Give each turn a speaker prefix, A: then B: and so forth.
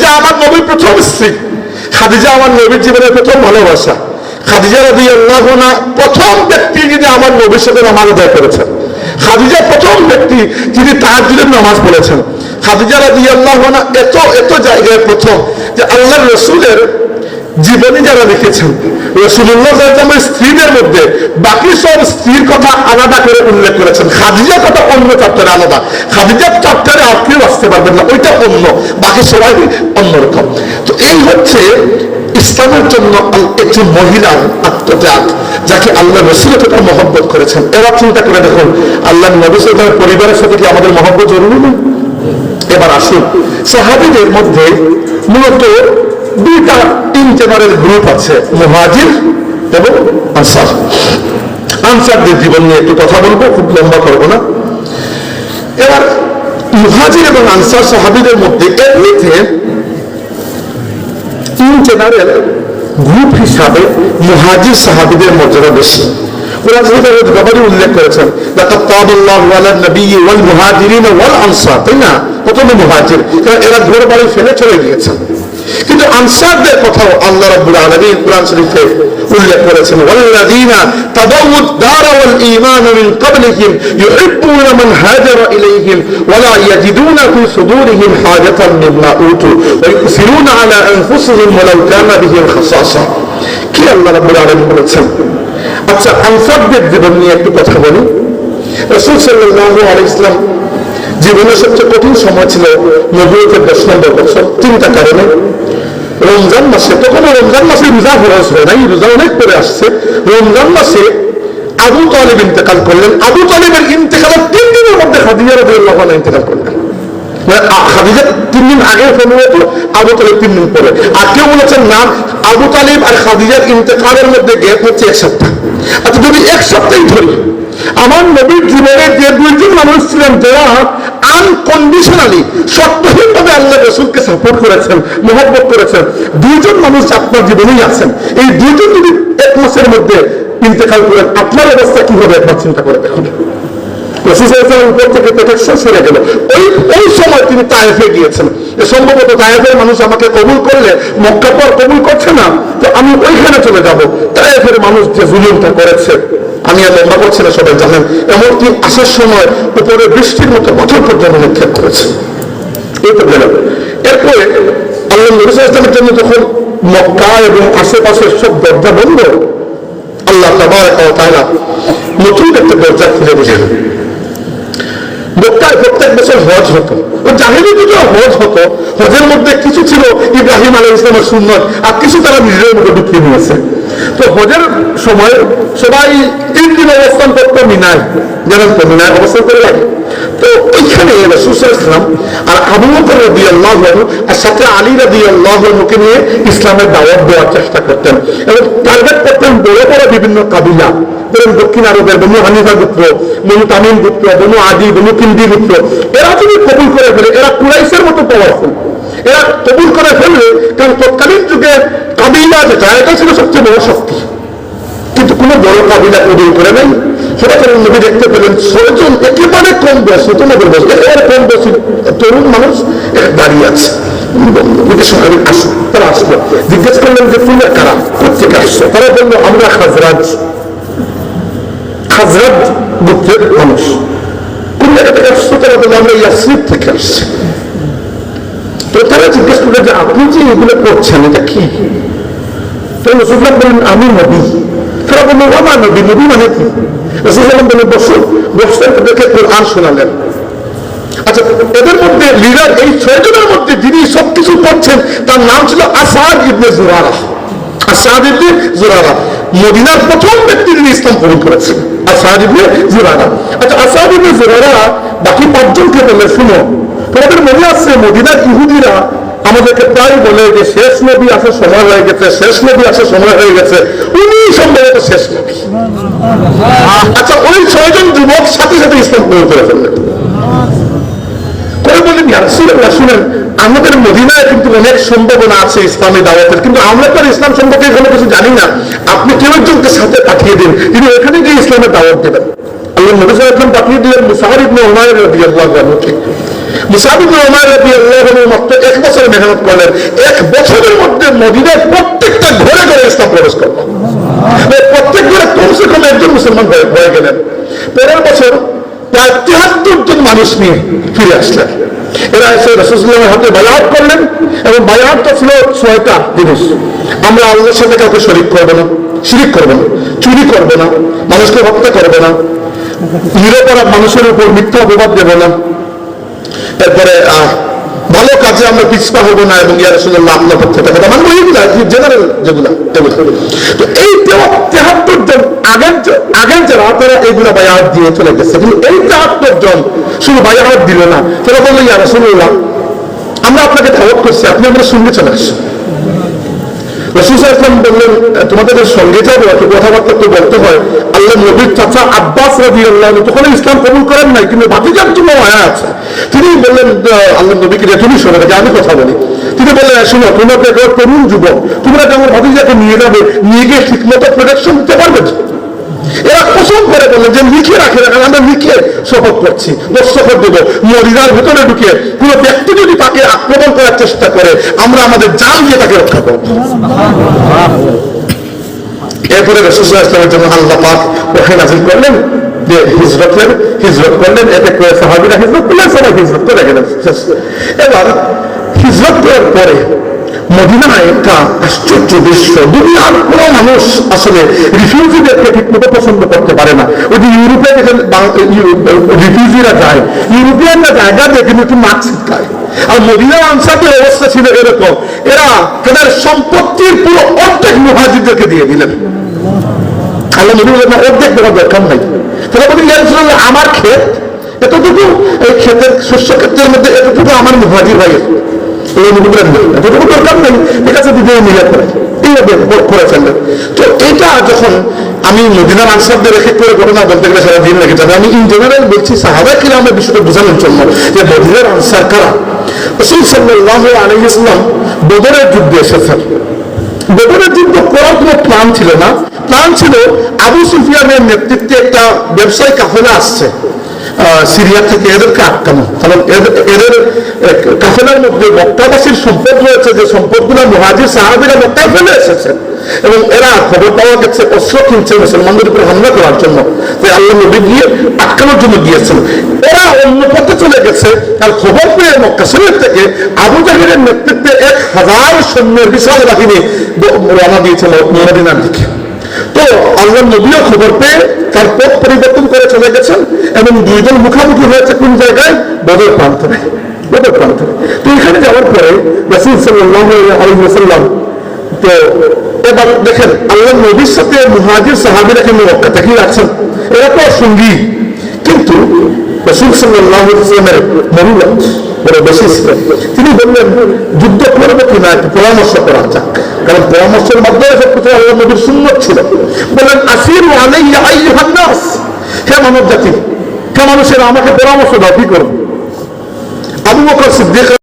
A: খাদিজা আমার নবীর প্রথম স্ত্রী, খাদিজা আমার নবীর জীবনের প্রথম ভালোবাসা। খাদিজা রাদিয়াল্লাহু আনহা প্রথম ব্যক্তি যিনি আমার নবীর সাথে নামাজ আদায় করেছেন। খাদিজা প্রথম ব্যক্তি যিনি তাহাজ্জুদের নামাজ পড়েছেন। খাদিজা রাদিয়াল্লাহু আনহা এত জায়গায় প্রথম যে আল্লাহর রাসূলের জীবনী যারা লিখেছেন, রাসূলুল্লাহ সাল্লাল্লাহু আলাইহি ওয়াসাল্লামের স্ত্রীদের মধ্যে বাকি সব স্ত্রীর কথা আলাদা করে উল্লেখ করেছেন, খাদিজার কথা অন্য চ্যাপ্টারে আলাদা। খাদিজার চ্যাপ্টারে আর কেউ আসতে পারবেন না, ওইটা অন্য, বাকি সবাই অন্যরকম। তো এই হচ্ছে ইসলামের জন্য একটি মহিলার আত্মত্যাগ, যাকে আল্লাহ রাসূল এতটা মহব্বত করেছেন। এবার চিন্তা করে দেখুন, আল্লাহ নবী সাল্লাল্লাহু আলাইহি ওয়াসাল্লামের পরিবারের সাথে কি আমাদের মহব্বত জরুরি না? এবার আসুন, সাহাবীদের মধ্যে মূলত তিন জেনারেল গ্রুপ আছে, মুহাজির এবং আনসার। আনসারদের জীবন নিয়ে একটু কথা বলবো, খুব লম্বা করবো না। এবার মুহাজির এবং আনসার সাহাবীদের মধ্যে এমনিতে তিন জেনারেল গ্রুপ হিসাবে মুহাজির সাহাবীদের মর্যাদা বেশি। কোরআন শরীফে ব্যাপারে উল্লেখ করেছেন, লাকাদ তাবাল্লাহু আলান নবিয়্যি ওয়াল মুহাজিরিন ওয়াল আনসার, তাই না? প্রথমে মুহাজির, কারণ এরা ঘর বাড়ি ফেলে চলে গিয়েছেন। কিন্তু আনসারদের কথাও আল্লাহ রাব্বুল আলামিন কোরআন শরীফে উল্লেখ করেছেন, ওয়াল্লাযীনা তাবাউদ দার ওয়াল ঈমান মিন ক্বাবলিহিম ইউহিব্বুনা মান হাজারা ইলাইহিম ওয়া লা ইয়াজিদুনা ফি সুদুরিহিম হাজাতান মিম্মা উতু ওয়া ইউসিরুনা আলা আনফুসিহিম ওয়ালাউ কানা বিহিম খাসাসা। কি আল্লাহ রাব্বুল আলামিন বলেছেন? আচ্ছা, আনসারদের জীবন নিয়ে একটু কথা বলি। রাসূল সাল্লাল্লাহু আলাইহি ওয়াসাল্লাম জীবনের সবচেয়ে কঠিন সময় ছিল নবুয়তের 10 নম্বর বছর, তিনটা কারণে। রমজান মাসে, তখন রমজান মাসে রোজা ফরজ হয় নাই, রোজা অনেক পরে আসছে। রমজান মাসে আবু তালিব ইন্তেকাল করলেন। আবু তালিবের ইন্তেকালের 3 দিনের মধ্যে খাদিজা রাদিয়াল্লাহু আনহা ইন্তেকাল করলেন। খাদিজা 3 দিন আগে সম্ভবত, আবু তালিব 3 দিন পরে। আর কেউ বলেছেন না, আবু তালিব আর খাদিজার ইন্তেকালের মধ্যে গ্যাপ হচ্ছে 1 সপ্তাহ। আচ্ছা, যদি 1 সপ্তাহই ধরি, আমার নবীর জীবনে যে দুইজন মানুষ ছিলেন যারা আনকন্ডিশনালি শর্তহীনভাবে আল্লাহ রাসূলকে সাপোর্ট করেছেন, মহব্বত করেছেন, দুইজন মানুষ আপনার জীবনেই আছেন। এই দুইজন যদি 1 মাসের মধ্যে ইন্তেকাল করেন, আপনার অবস্থা কি হবে একবার চিন্তা করে দেখুন। রাসূল সাল্লাল্লাহু আলাইহি ওয়াসাল্লাম উপর থেকে প্রোটেকশন সরে গেল। ওই সময় তিনি তায়েফে গিয়েছেন। সম্ভবত তায়েফের মানুষ আমাকে কবুল করলে, মক্কা পর কবুল করছে না, তো আমি ওইখানে চলে যাব। তায়েফের মানুষ যে জুলুমটা করেছে, আমি আর লম্বা করছি না, সবাই জানেন। এমনকি আসার সময় উপরে বৃষ্টির মতো পাথর পর্যন্ত নিক্ষেপ করেছে। এই তো গেল। এরপরে আল্লাহ নবী সাল্লাল্লাহু আলাইহি ওয়াসাল্লামের জন্য যখন মক্কা এবং আশেপাশের সব দরজা বন্ধ, আল্লাহ তাবারাক ওয়া তাআলা নতুন একটা দরজা খুলে দিলেন। মক্কায় প্রত্যেক বছর হজ হতো। জাহেলিয়াতে যুগে হজ হতো, হজের মধ্যে কিছু ছিল ইব্রাহিম আলাইহিস সালামের সুন্নত, আর কিছু তারা নিজেদের মধ্যে ঢুকিয়ে নিয়েছে। তো হজের সময় সবাই 3 দিন অবস্থান করতো মিনায়, জানেন তো, মিনায় অবস্থান করে লাগে। তো ওইখানে রাসূল সাল্লাল্লাহু আলাইহি ওয়াসাল্লাম আর আবু বকর রাদিয়াল্লাহু আনহু আর সাথে আলী রাদিয়াল্লাহু আনহুকে নিয়ে ইসলামের দাওয়াত দেওয়ার চেষ্টা করতেন এবং টার্গেট করতেন বড় বড় বিভিন্ন কাবিলা। দক্ষিণ আরবের বনু হানিফা গোত্র, বনু তামিম গোত্র, বনু আদি, বনু কিন্দি গোত্র, এরা যদি কবুল করে ফেলে, এরা কুরাইশের মতো পাওয়ারফুল, এরা কবুল করে ফেললে, কারণ তৎকালীন যুগে কাবিলা যেটা, এটা ছিল সবচেয়ে বড় শক্তি। কিন্তু কোন বড় কাবিলা কবুল করে নাই। সেটা কারণ নবী দেখতে পেলেন 6 জন একেবারে কম বয়স, নতুনদের বয়স, একেবারে কম বয়সী তরুণ মানুষ দাঁড়িয়ে আছে। তারা আসলো, জিজ্ঞেস করলেন যে তুমি কারা, কোথেকে আসছো? তারা বললো আমরা খাজরাজ গোত্রের মানুষ। কোন জায়গা থেকে আসছো? তারা বললো আমরা ইয়াসরিব থেকে আসছি। তো তারা জিজ্ঞেস করলো যে আপনি যে এগুলো করছেন এটা কি? তো রাসূলুল্লাহ বললেন আমি নবী। তারা বললো আমার নবী, নবী মানে কি? রাসূলুল্লাহ বললেন বসো। বসে তাদেরকে কোরআন শোনালেন। আচ্ছা, এদের মধ্যে লিডার, এই 6 জনের মধ্যে যিনি সবকিছু করছেন, তার নাম ছিল আসাদ ইবনে জুরারা। আসাদ ইবনে জুরারা মদিনার প্রথম ব্যক্তি যিনি ইসলাম কবুল করেছেন, আসাদ ইবনে জুরারা। আচ্ছা, আসাদ ইবনে জুরারা বাকি 5 জনকে বললেন শুনো, তোমাদের মনে আছে মদিনার ইহুদিরা আমাদেরকে প্রায় বলে যে শেষ নবী আসার সময় হয়ে গেছে, শেষ নবী আসার সময় হয়ে গেছে, উনি সম্ভবত শেষ নবী। আচ্ছা, ওই 6 জন যুবক সাথে সাথে ইসলাম কবুল করে ফেললেন। করে বললেন ইয়া রাসূলুল্লাহ, শুনেন আমাদের মদিনায় কিন্তু অনেক সম্ভাবনা আছে ইসলামী দাওয়াতের, কিন্তু আমরা তো ইসলাম সম্পর্কে কোনো কিছু জানি না। আপনি কেউ একজনকে সাথে পাঠিয়ে দিন, তিনি ওখানে গিয়ে ইসলামের দাওয়াত দেবেন। আল্লাহ নবী সাল্লাল্লাহু আলাইহি ওয়াসাল্লাম পাঠিয়ে দিলেন মুসআব ইবনে উমাইর রাদিয়াল্লাহু আনহু। মুসআব ইবনে উমাইর রাদিয়াল্লাহু আনহু মাত্র 1 বছর মেহনত করলেন, 1 বছরের মধ্যে মদিনার প্রত্যেকটা ঘরে ঘরে ইসলাম প্রবেশ করল। প্রত্যেক ঘরে কমসে কম একজন মুসলমান হয়ে গেলেন। পরের বছর প্রায় 73 জন মানুষ নিয়ে ফিরে আসলেন। এরা এসে রাসূলুল্লাহর হাতে বায়াত করলেন এবং বায়াতটা ছিল 6টা জিনিস। আমরা আল্লাহর সাথে কাউকে শরীক করবো না, শিরিক করবো না, চুরি করবো না, মানুষকে হত্যা করবো না, নিরপরাধ মানুষের উপর মিথ্যা অপবাদ দেবো না, এরপরে ভালো কাজে আমরা পিছপা হবো না, এবং ইয়া রাসূলুল্লাহ আপনার পক্ষে কথা মানবো, এইগুলা জেনারেল যেগুলা। তো এই 73 জন আগের যারা তারা এইগুলা বায়াত দিয়ে চলে গেছে, কিন্তু এই 73 জন শুধু বায়াত দিল না, তারা বললো ইয়া রাসূলুল্লাহ আমরা আপনাকে দাওয়াত করছি, আপনি আমাদের সঙ্গে চলে আসেন। রাসূল সাল্লাল্লাহু আলাইহি ওয়াসাল্লাম বললেন তোমাদের সঙ্গে যাবো, একটু কথাবার্তা তো বলতে হয়। আল্লাহ নবীর চাচা আব্বাস রাদিয়াল্লাহু আনহু তখন ইসলাম কবুল করেন নাই, কিন্তু ভাতিজার জন্য মায়া আছে। তিনি বললেন আল্লাহ নবীকে তুমি শোনো, আমি কথা বলি। তিনি বললেন শোনো, তোমরা তো একবার তরুণ যুবক, তোমরা আমার ভাতিজাকে নিয়ে যাবে, নিয়ে গিয়ে ঠিকমতো প্রোটেকশন দিতে পারবে? এরা পছন্দ করে বললেন যে লিখে রাখে, আমরা লিখে শপথ করছি, শপথ দেবো মদিনার ভেতরে ঢুকে কোনো ব্যক্তি যদি তাকে আক্রমণ করার চেষ্টা করে আমরা আমাদের জান দিয়ে তাকে রক্ষা করব। এরপরে রাসূল সাল্লাল্লাহু আলাইহি ওয়াসাল্লামের জন্য আল্লাহ পাক ওহী নাযিল করলেন যে হিজরত করলেন, এতে করে সাহাবীরা হিজরত করলেন, সবাই হিজরত করে গেলেন। এবার হিজরত করার পরে মদিনায় একটা আশ্চর্য দৃশ্য, দুনিয়ার কোনো মানুষ আসলে রিফিউজিদেরকে ঠিকমতো পছন্দ করতে পারে না। ওই যে ইউরোপে রিফিউজিরা যায়, ইউরোপিয়ানরা জায়গা দিয়ে কিন্তু একটু নাক ছিটকায়। আর মদিনার আনসারদের অবস্থা ছিল এরকম, এরা তাদের সম্পত্তির পুরো অর্ধেক মুহাজিরদেরকে দিয়ে দিলেন। আল্লাহ নবী বলেন অর্ধেক দেওয়ার দরকার নাই। তারা বলেন ইয়া রাসূলুল্লাহ আমার ক্ষেত এতটুকু, এই ক্ষেতের শস্য ক্ষেত্রের মধ্যে এতটুকু আমার মুহাজির ভাইয়ের, এতটুকু দরকার নেই, ঠিক আছে দুটো মিলে করে এইভাবে করে ফেললেন। তো এটা যখন আমি মদিনার আনসারদের এক এক করে ঘটনা বলতে গেলে সারা দিন লেগে যাবে, আমি ইন জেনারেল বলছি সাহাবায়ে কিরামের বিষয়টা বোঝানোর জন্য যে মদিনার আনসার কারা। রাসূল সাল্লাল্লাহু আলাইহি ওয়াসাল্লাম বদরের যুদ্ধে এসেছেন। বদরের যুদ্ধ করার কোনো প্ল্যান ছিল না, প্ল্যান ছিল আবু সুফিয়ানের নেতৃত্বে একটা ব্যবসায়ী কাফেলা আসছে সিরিয়া থেকে, এদেরকে আটকানো। কারণ এদের কাফেলার মধ্যে মক্কাবাসীর সম্পদ রয়েছে, যে সম্পদগুলো মুহাজির সাহাবীরা মক্কায় ফেলে এসেছেন, এবং এরা খবর পাওয়া গেছে অস্ত্র কিনছে মুসলমানদের উপরে হামলা করার জন্য। তাই আল্লাহ নবী গিয়ে আটকানোর জন্য গিয়েছেন। এরা অন্য পথে চলে গেছে, আর খবর পেয়ে মক্কা শরীফ থেকে আবু জাহেলের নেতৃত্বে 1000 সৈন্যের বিশাল বাহিনী রওনা দিয়েছে মদিনার দিকে। তো আল্লাহ নবীও খবর পেয়ে তার পথ পরিবর্তন করে চলে গেছেন, এবং দুইজন মুখামুখি হয়েছে কোন জায়গায়? বদর প্রান্তরে। তো এখানে যাওয়ার পরে রাসূল সাল্লাল্লাহু আলাইহি ওয়াসাল্লাম, তো এবার দেখেন আল্লাহ নবীর সাথে মুহাজির সাহাবীরা কিন্তু মক্কা থেকেই আছেন, এরা তো সঙ্গী, কিন্তু রাসূল সাল্লাল্লাহু আলাইহি ওয়াসাল্লামের মরুলত বড় বেশি ছিল। তিনি বললেন যুদ্ধ করবো কিনা একটু পরামর্শ করা যাক, কারণ পরামর্শের মাধ্যমে সবকিছু আল্লাহ নবীর সুন্নাত ছিল। বললেন আসিরু আলাইয়া আইয়ুহান নাস, হে মানব জাতি, হে মানুষেরা আমাকে পরামর্শ দাও কি করবো। আবু বকর সিদ্দিক